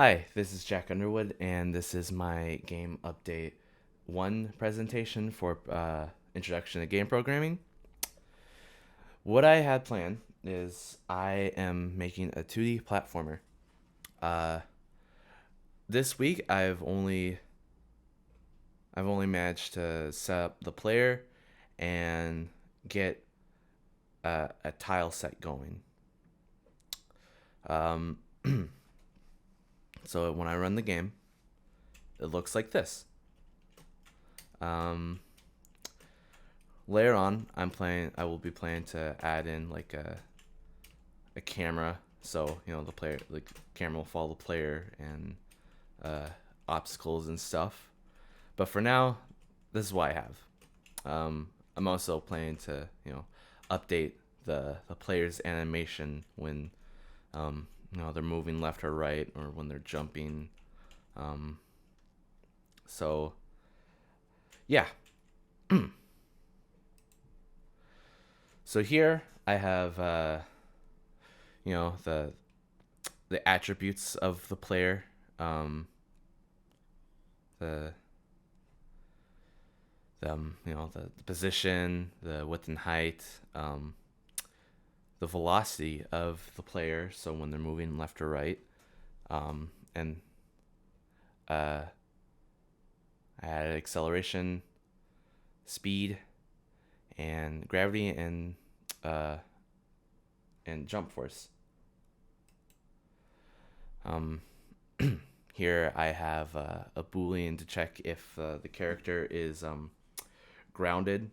Hi, this is Jack Underwood, and this is my game update one presentation for Introduction to Game Programming. What I had planned is I am making a 2D platformer. Uh, this week I've only managed to set up the player and get a tile set going. Um, so when I run the game, it looks like this. Um, Later on, I will be planning to add in like a camera, so the camera will follow the player and uh, obstacles and stuff. But for now, this is what I have. I'm also planning to update the player's animation when they're moving left or right, or when they're jumping. Um, so yeah. So here I have the attributes of the player, the the position, the width and height, the velocity of the player. So when they're moving left or right, and uh, I added acceleration, speed, and gravity, uh, and jump force. Um, Here I have a boolean to check if the character is grounded,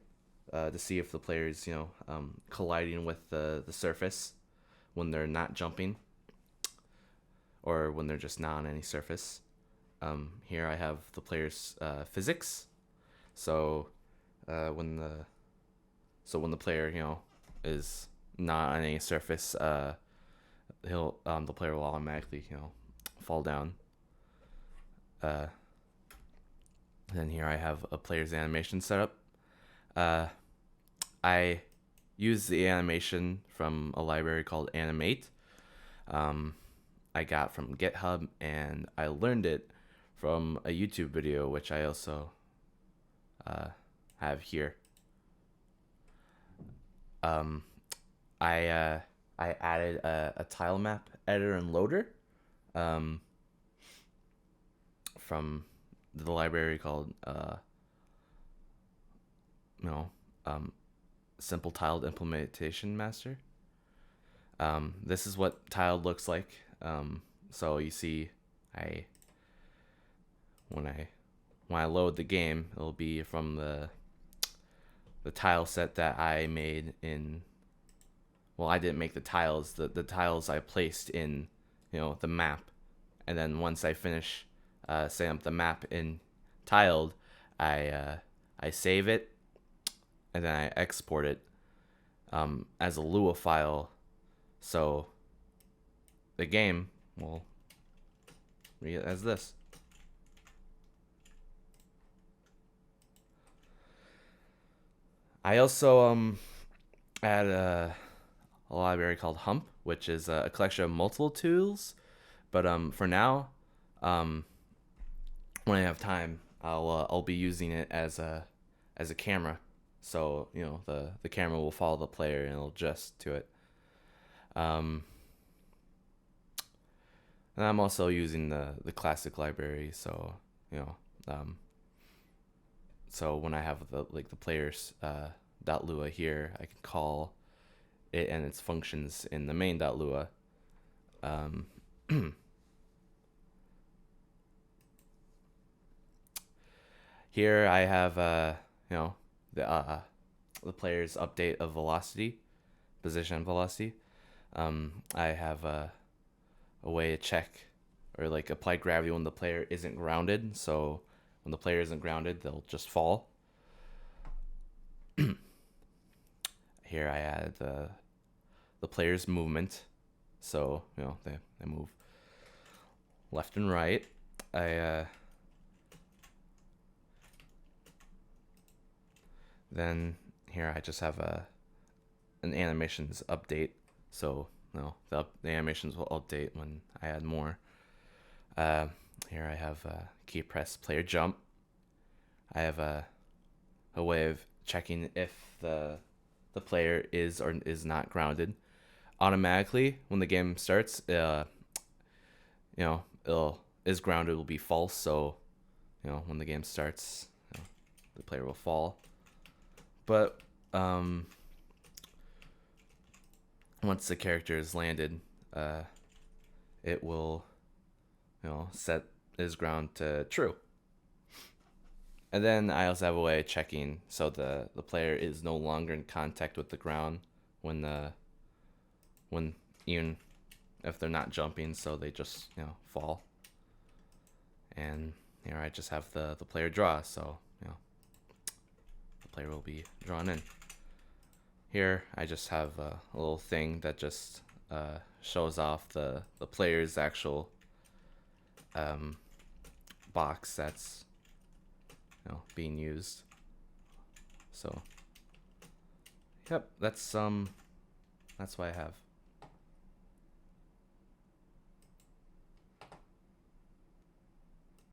to see if the player is colliding with the surface when they're not jumping, or when they're just not on any surface. Here I have the player's physics. So when the player is not on any surface, the player will automatically fall down. Then here I have a player's animation setup. I use the animation from a library called Animate. I got from GitHub, and I learned it from a YouTube video, which I also have here. Um, I added a tile map editor and loader um, from the library called no Simple Tiled Implementation Master. This is what tiled looks like. So you see, I when I load the game, it'll be from the tile set that I made in. Well, I didn't make the tiles. The tiles I placed in, the map, and then once I finish setting up the map in tiled, I save it, and then I export it as a Lua file, so the game will read it as this. I also add a library called Hump, which is a collection of multiple tools. But for now, um, when I have time, I'll be using it as a camera. So the camera will follow the player and it'll adjust to it. Um, and I'm also using the classic library. So you know, um, so when I have the players .lua here, I can call it and its functions in the main.lua. Um, Here I have the the player's update of velocity, position velocity. I have a way to check or like apply gravity when the player isn't grounded. So when the player isn't grounded, they'll just fall. Here I add the player's movement. So they move left and right. I Then here I just have an animations update. So the animations will update when I add more. Uh, Here I have key press player jump. I have a way of checking if the player is or is not grounded. Automatically, when the game starts, it'll is grounded will be false. So, when the game starts, the player will fall. But once the character is landed, it will, set is ground to true. And then I also have a way of checking so the player is no longer in contact with the ground when even if they're not jumping, so they just fall. And here I just have the player draw, so the player will be drawn in. Here I just have a little thing that just shows off the player's actual box that's being used. So yep, that's what I have.